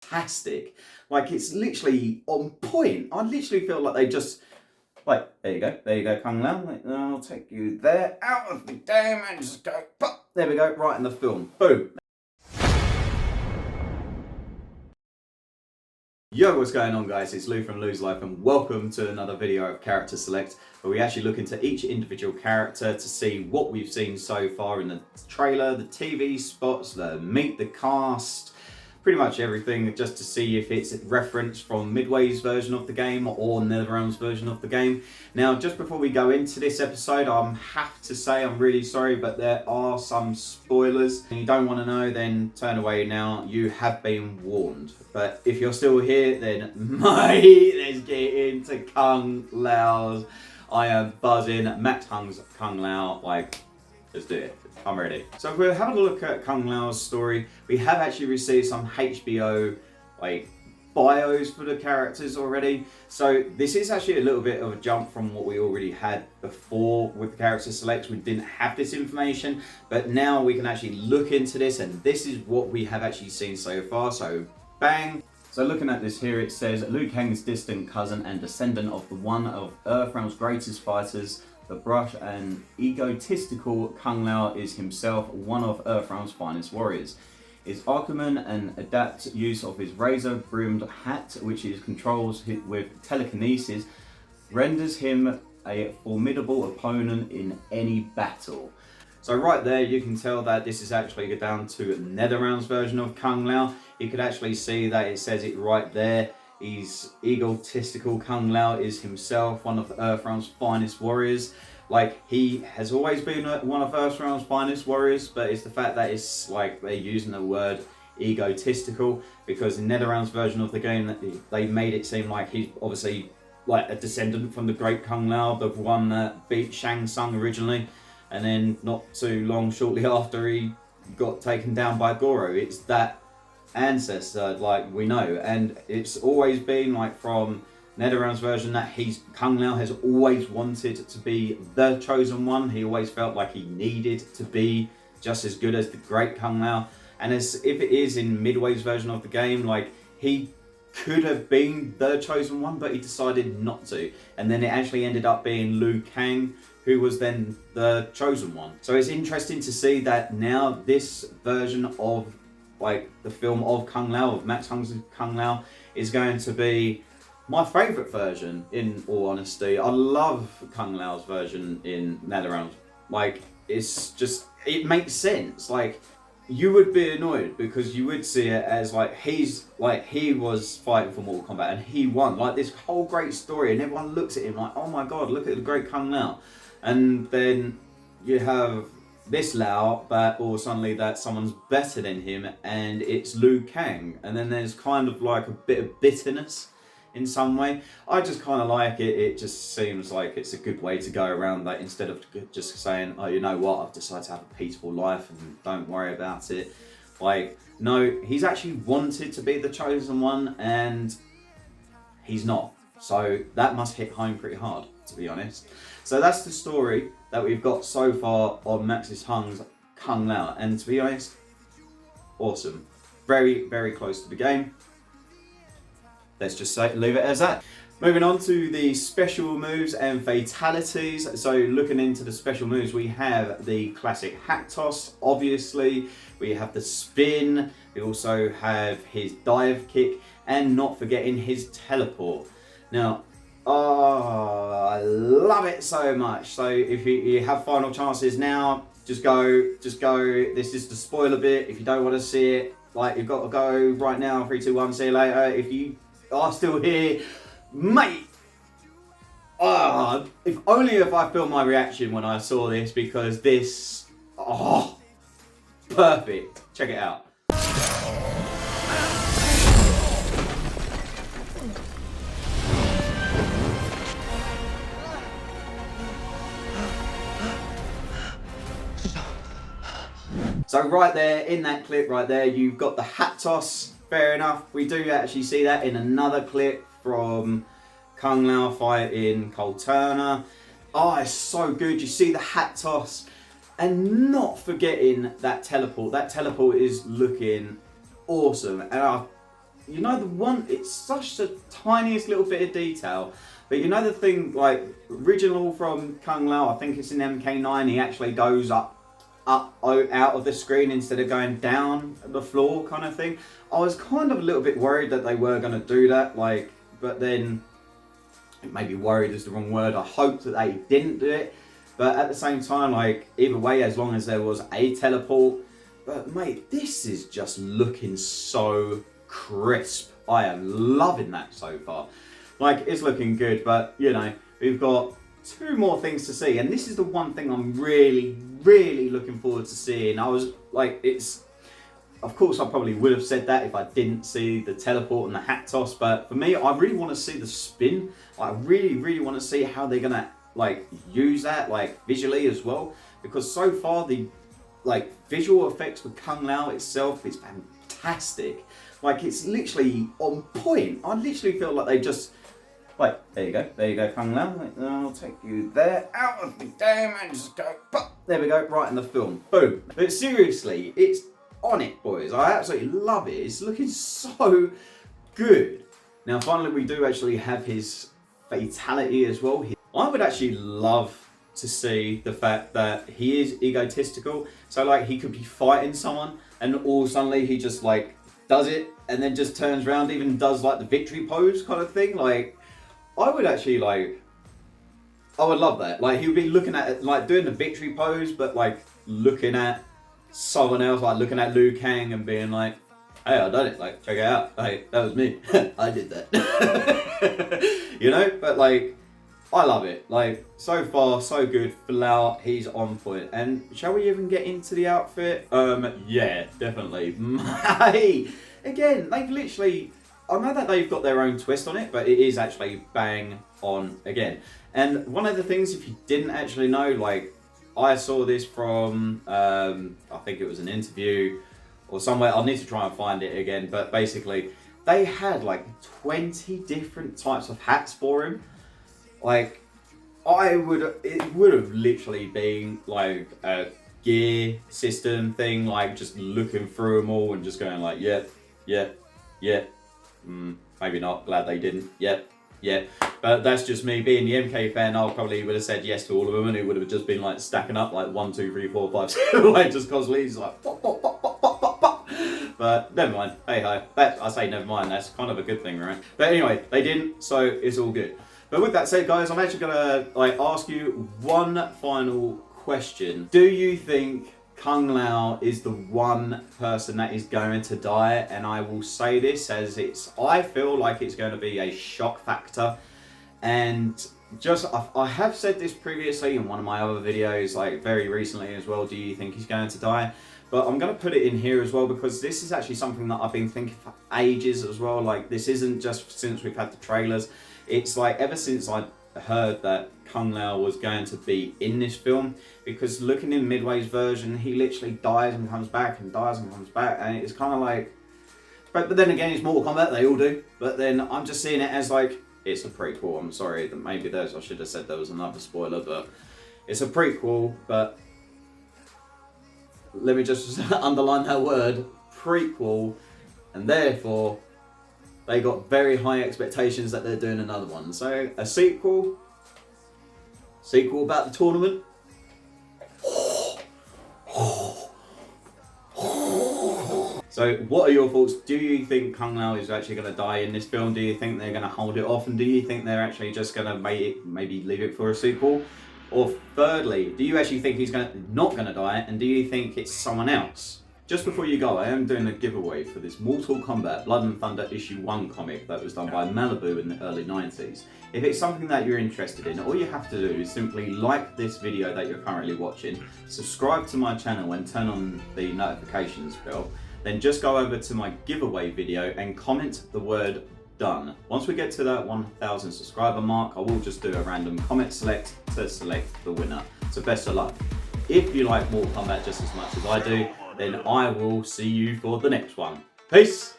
fantastic. Like, it's literally on point. I literally feel like they just, like, there you go, Kung Lao. Like, I'll take you there, out of the game, and just go, pop. There we go, right in the film. Boom. Yo, what's going on, guys? It's Lou from Lou's Life, and welcome to another video of Character Select, where we actually look into each individual character to see what we've seen so far in the trailer, the TV spots, the Meet the Kast, pretty much everything, just to see if it's referenced from Midway's version of the game or NetherRealm's version of the game. Now, just before we go into this episode, I have to say I'm really sorry, but there are some spoilers. If you don't want to know, then turn away now. You have been warned. But if you're still here, then mate, let's get into Kung Lao's. I am buzzing. Max Huang Kung Lao, like, let's do it. I'm ready. So if we're having a look at Kung Lao's story, we have actually received some HBO bios for the characters already. So this is actually a little bit of a jump from what we already had before with the character selects. We didn't have this information, but now we can actually look into this, and this is what we have actually seen so far. So bang. So looking at this here, it says Liu Kang's distant cousin and descendant of one of EarthRealm's greatest fighters, the brash and egotistical Kung Lao is himself one of EarthRealm's finest warriors. His acumen and adept use of his razor-broomed hat, which he controls with telekinesis, renders him a formidable opponent in any battle. So right there, you can tell that this is actually down to NetherRealm's version of Kung Lao. You could actually see that it says it right there. He's egotistical. Kung Lao is himself one of EarthRealm's finest warriors. Like, he has always been one of EarthRealm's finest warriors, but it's the fact that it's like they're using the word egotistical, because in NetherRealm's version of the game, they made it seem like he's obviously like a descendant from the great Kung Lao, the one that beat Shang Tsung originally, and then not too long shortly after he got taken down by Goro. It's that ancestor, like, we know, and it's always been like from NetherRealm's version that Kung Lao has always wanted to be the chosen one. He always felt like he needed to be just as good as the great Kung Lao, and as if it is in Midway's version of the game, like, he could have been the chosen one, but he decided not to, and then it actually ended up being Liu Kang who was then the chosen one. So it's interesting to see that now this version of like the film of Kung Lao, of Max Huang's Kung Lao, is going to be my favourite version, in all honesty. I love Kung Lao's version in NetherRealm. Like, it's just, it makes sense. Like, you would be annoyed because you would see it as like he was fighting for Mortal Kombat and he won. Like, this whole great story, and everyone looks at him like, oh my god, look at the great Kung Lao. And then you have this Lao, or suddenly that someone's better than him, and it's Liu Kang, and then there's kind of like a bit of bitterness in some way. I just kind of like it. It just seems like it's a good way to go around that, instead of just saying, oh, you know what, I've decided to have a peaceful life and don't worry about it. Like, no, he's actually wanted to be the chosen one, and he's not. So that must hit home pretty hard, to be honest. So that's the story that we've got so far on Max Huang's Kung Lao, and to be honest, awesome. Very, very close to the game. Let's just leave it as that. Moving on to the special moves and fatalities. So looking into the special moves, we have the classic hat toss, obviously. We have the spin. We also have his dive kick, and not forgetting his teleport. Now, oh, I love it so much. So if you have final chances now, just go. This is the spoiler bit. If you don't want to see it, like, you've got to go right now. 3, 2, 1, see you later. If you are still here, mate, if only if I filmed my reaction when I saw this, because this, perfect. Check it out. So right there, in that clip right there, you've got the hat toss. Fair enough. We do actually see that in another clip from Kung Lao fighting Cole Turner. Oh, it's so good. You see the hat toss, and not forgetting that teleport. That teleport is looking awesome. And you know the one, it's such the tiniest little bit of detail, but you know the thing, like, original from Kung Lao, I think it's in MK9, he actually goes up out of the screen instead of going down the floor kind of thing. I was kind of a little bit worried that they were going to do that, like, but then, maybe worried is the wrong word, I hoped that they didn't do it, but at the same time, like, either way, as long as there was a teleport. But mate, this is just looking so crisp. I am loving that so far. Like, it's looking good, but you know, we've got 2 more things to see, and this is the one thing I'm really looking forward to seeing. I was like, it's, of course I probably would have said that if I didn't see the teleport and the hat toss, but for me, I really want to see the spin. I really want to see how they're gonna like use that, like visually as well, because so far the like visual effects for Kung Lao itself is fantastic. Like, it's literally on point. I literally feel like they just, like, there you go, Kung Lao. I'll take you there, out of the game, and just go, pop. There we go, right in the film, boom. But seriously, it's on it, boys. I absolutely love it. It's looking so good. Now, finally, we do actually have his fatality as well. I would actually love to see the fact that he is egotistical. So, like, he could be fighting someone, and all suddenly he just, like, does it, and then just turns around, even does, like, the victory pose kind of thing. Like, I would actually, like, I would love that. Like, he would be looking at it, like, doing the victory pose, but, like, looking at someone else, like, looking at Liu Kang and being like, hey, I done it, like, check it out. Hey, that was me. I did that. You know? But, like, I love it. Like, so far, so good. For Lao, he's on point. And shall we even get into the outfit? Yeah, definitely. Hey, again, they've literally, I know that they've got their own twist on it, but it is actually bang on again. And one of the things, if you didn't actually know, like, I saw this from, I think it was an interview or somewhere. I'll need to try and find it again. But basically, they had like 20 different types of hats for him. Like, it would have literally been like a gear system thing, like just looking through them all and just going like, yep, maybe not, glad they didn't, yep. But that's just me being the MK fan. I probably would have said yes to all of them, and it would have just been like stacking up like 1, 2, 3, 4, 5, 6, like just constantly, he's like pop, pop, pop, pop, pop, pop, pop. But never mind, hey ho, I say never mind, that's kind of a good thing, right? But anyway, they didn't, so it's all good. But with that said, guys, I'm actually gonna like ask you one final question. Do you think Kung Lao is the one person that is going to die? And I will say this as I feel like it's going to be a shock factor. And just, I have said this previously in one of my other videos, like very recently as well, do you think he's going to die? But I'm going to put it in here as well, because this is actually something that I've been thinking for ages as well. Like, this isn't just since we've had the trailers. It's like ever since I heard that Kung Lao was going to be in this film, because looking in Midway's version, he literally dies and comes back and dies and comes back, and it's kind of like, but then again, it's Mortal Kombat, they all do. But then I'm just seeing it as like, it's a prequel. I'm sorry that maybe I should have said there was another spoiler, but it's a prequel. But let me just underline that word, prequel, and therefore they got very high expectations that they're doing another one. So a sequel about the tournament. So what are your thoughts? Do you think Kung Lao is actually going to die in this film? Do you think they're going to hold it off? And do you think they're actually just going to maybe leave it for a sequel? Or thirdly, do you actually think he's not going to die? And do you think it's someone else? Just before you go, I am doing a giveaway for this Mortal Kombat Blood and Thunder issue 1 comic that was done by Malibu in the early 90s. If it's something that you're interested in, all you have to do is simply like this video that you're currently watching, subscribe to my channel and turn on the notifications bell. Then just go over to my giveaway video and comment the word done. Once we get to that 1,000 subscriber mark, I will just do a random comment select to select the winner. So best of luck. If you like Mortal Kombat just as much as I do, then I will see you for the next one. Peace!